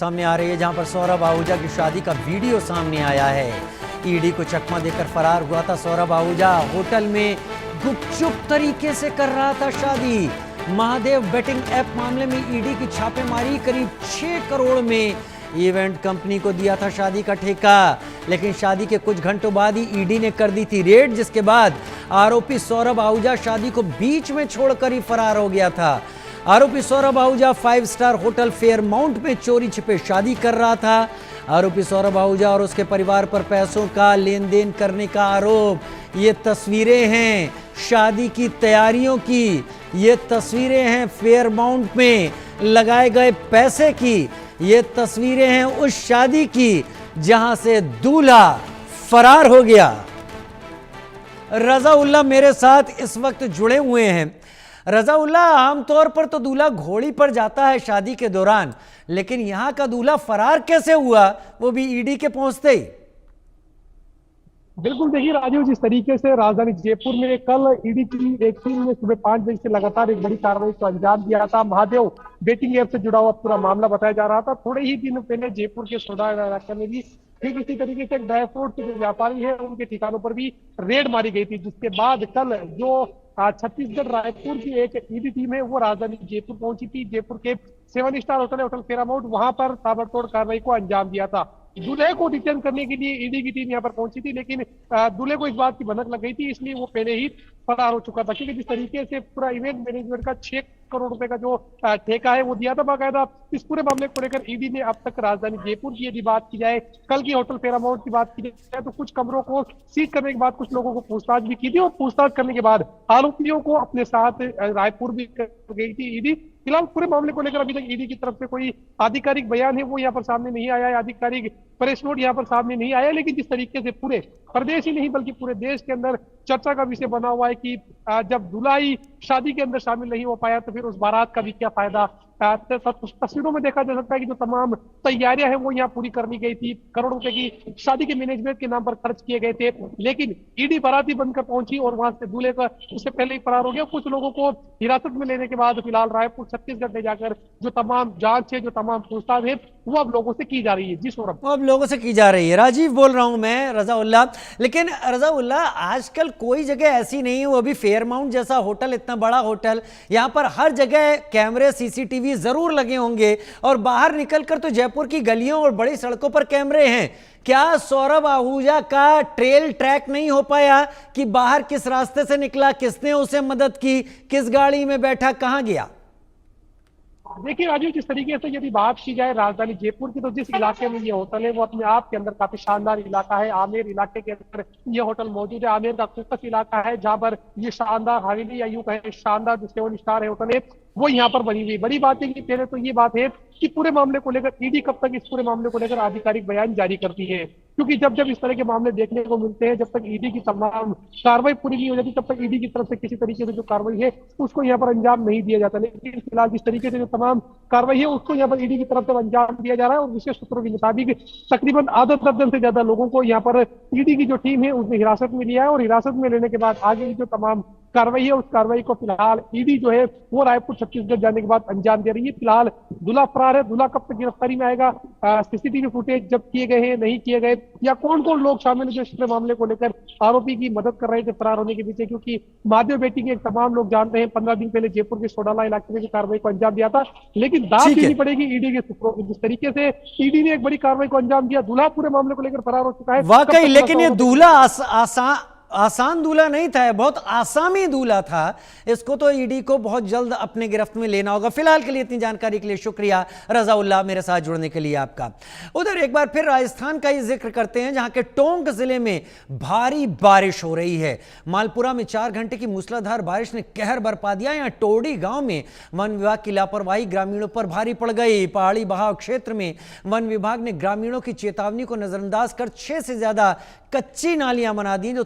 सामने आ रही है, जहां पर सौरभ आहूजा की शादी का वीडियो सामने आया है। ईडी को चकमा देकर फरार हुआ था सौरभ आहूजा। होटल में गुपचुप तरीके से कर रहा था शादी। महादेव बेटिंग ऐप मामले में ईडी की छापेमारी, करीब 6 करोड़ में इवेंट कंपनी को दिया था शादी का ठेका। लेकिन शादी के कुछ घंटों बाद ही ईडी ने कर दी थी रेड, जिसके बाद आरोपी सौरभ आहूजा शादी को बीच में छोड़कर ही फरार हो गया था। आरोपी Saurabh Ahuja 5 star hotel Fairmount में चोरी छिपे शादी कर रहा था। आरोपी सौरभ आहूजा और उसके परिवार पर पैसों का लेन देन करने का आरोप। ये तस्वीरें हैं शादी की तैयारियों की, ये तस्वीरें हैं फेयरमाउंट में लगाए गए पैसे की, ये तस्वीरें हैं उस शादी की जहां से दूल्हा फरार हो गया। रजाउल्लाह मेरे साथ इस वक्त जुड़े हुए हैं। रजाउल्लाह, आमतौर पर तो दूल्हा घोड़ी पर जाता है शादी के दौरान, लेकिन यहां का दूल्हा फरार कैसे हुआ, वो भी ईडी के पहुंचते ही? बिल्कुल, देखिए राजीव, जिस तरीके से राजधानी जयपुर में कल ईडी की एक टीम ने सुबह 5 बजे से लगातार एक बड़ी कार्रवाई को अंजाम दिया था। महादेव बेटिंग ऐप से जुड़ा हुआ पूरा मामला बताया जा रहा था। थोड़े ही दिन पहले जयपुर के सोडा इलाके में भी ठीक इसी तरीके से ड्राई फ्रूट के जो व्यापारी है उनके ठिकानों पर भी रेड मारी गई थी, जिसके बाद कल जो छत्तीसगढ़ रायपुर की एक ईडी टीम है वो राजधानी जयपुर पहुंची थी। जयपुर के 7 स्टार होटल है, होटल फेयरमाउंट, वहां पर ताबड़तोड़ कार्रवाई को अंजाम दिया था। दूल्हे को डिटेन करने के लिए ईडी की टीम यहाँ पर पहुंची थी, लेकिन दूल्हे को इस बात की भनक लग गई थी, इसलिए वो पहले ही फरार हो चुका था। क्योंकि जिस तरीके से पूरा इवेंट मैनेजमेंट का 6 करोड़ रुपए का जो ठेका है वो दिया था बाकायदा। इस पूरे मामले को लेकर ईडी ने अब तक राजधानी जयपुर की यदि बात की जाए, कल की होटल फेयरमाउंट की बात की जाए, तो कुछ कमरों को सीज करने के बाद कुछ लोगों को पूछताछ भी की थी, और पूछताछ करने के बाद आरोपियों को अपने साथ रायपुर भी गई थी ईडी। फिलहाल पूरे मामले को लेकर अभी तक ईडी की तरफ से कोई आधिकारिक बयान है वो यहाँ पर सामने नहीं आया है, आधिकारिक प्रेस नोट यहाँ पर सामने नहीं आया। लेकिन जिस तरीके से पूरे प्रदेश ही नहीं बल्कि पूरे देश के अंदर चर्चा का विषय बना हुआ है कि जब दूल्हा ही शादी के अंदर शामिल नहीं हो पाया तो फिर उस बारात का भी क्या फायदा। तस्वीरों में देखा जा सकता है कि जो तमाम तैयारियां हैं वो यहाँ पूरी कर ली गई थी। करोड़ों रुपए की शादी के मैनेजमेंट के नाम पर खर्च किए गए थे, लेकिन ईडी बाराती बनकर पहुंची और वहां से दूल्हे का उससे पहले ही फरार हो गया। कुछ लोगों को हिरासत में लेने के बाद फिलहाल रायपुर छत्तीसगढ़ ले जाकर जो तमाम जांच है, जो तमाम पूछताछ है, वो अब लोगों से की जा रही है। जी सौरभ, वो अब लोगों से की जा रही है। राजीव बोल रहा हूं मैं, रजाउल्लाह। लेकिन रजाउल्लाह, आजकल कोई जगह ऐसी नहीं है, वो भी फेयरमाउंट जैसा होटल, इतना बड़ा होटल, यहां पर हर जगह कैमरे सीसीटीवी जरूर लगे होंगे, और बाहर निकलकर तो जयपुर की गलियों और बड़ी सड़कों पर कैमरे हैं। क्या सौरभ आहूजा का ट्रेल ट्रैक नहीं हो पाया कि बाहर किस रास्ते से निकला, किसने उसे मदद की, किस गाड़ी में बैठा, कहां गया? देखिए राजीव, जिस तरीके से यदि बात की जाए राजधानी जयपुर की, तो जिस इलाके में ये होटल है वो अपने आप के अंदर काफी शानदार इलाका है। आमेर इलाके के अंदर ये होटल मौजूद है। आमेर का फोकस इलाका है जहां पर ये शानदार हवेली या यूं कहें शानदार जो 7 स्टार है होटल है वो यहाँ पर बनी हुई। बड़ी बात है कि पहले तो ये बात है कि पूरे मामले को लेकर ईडी कब तक इस पूरे मामले को लेकर आधिकारिक बयान जारी करती है, क्योंकि जब जब इस तरह के मामले देखने को मिलते हैं, जब तक ईडी की तमाम कार्रवाई पूरी नहीं हो जाती तब तक ईडी की तरफ से किसी तरीके से जो कार्रवाई है उसको यहाँ पर अंजाम नहीं दिया जाता। लेकिन फिलहाल जिस तरीके से जो तमाम कार्रवाई है उसको यहाँ पर ईडी की तरफ से अंजाम दिया जा रहा है, और विशेष सूत्रों के मुताबिक तकरीबन आधा दर्जन से ज्यादा लोगों को यहाँ पर ईडी की जो टीम है उसने हिरासत में लिया है, और हिरासत में लेने के बाद आगे की जो तमाम कार्रवाई है उस कार्रवाई को फिलहाल ईडी जो है वो रायपुर छत्तीसगढ़ जाने के बाद अंजाम दे रही है। फिलहाल दूल्हा फरार है, दूल्हा कब तक गिरफ्तारी में आएगा, सीसीटीवी फुटेज जब किए गए हैं नहीं किए गए, या कौन कौन लोग शामिल है जो इस मामले को लेकर आरोपी की मदद कर रहे थे फरार होने के पीछे, क्योंकि महादेव बेटी के तमाम लोग जानते हैं 15 दिन पहले जयपुर के सोडाला इलाके में कार्रवाई को अंजाम दिया था। लेकिन दाद देनी पड़ेगी ईडी के सूत्रों को, जिस तरीके से ईडी ने एक बड़ी कार्रवाई को अंजाम दिया, दूल्हा पूरे मामले को लेकर फरार हो चुका है वाकई। लेकिन ये दूल्हा आसान दूल्हा नहीं था, बहुत आसामी दूल्हा था। इसको तो ईडी को बहुत जल्द अपने गिरफ्त में लेना होगा। फिलहाल के लिए इतनी जानकारी के लिए शुक्रिया रजाउल्लाह, मेरे साथ जुड़ने के लिए आपका। उधर एक बार फिर राजस्थान का ही जिक्र करते हैं, जहां के टोंक जिले में भारी बारिश हो रही है। मालपुरा में 4 घंटे की मूसलाधार बारिश ने कहर बरपा दिया। यहां टोडी गांव में वन विभाग की लापरवाही ग्रामीणों पर भारी पड़ गई। पहाड़ी बहाव क्षेत्र में वन विभाग ने ग्रामीणों की चेतावनी को नजरअंदाज कर 6 से ज्यादा कच्ची नालियां बना दी, जो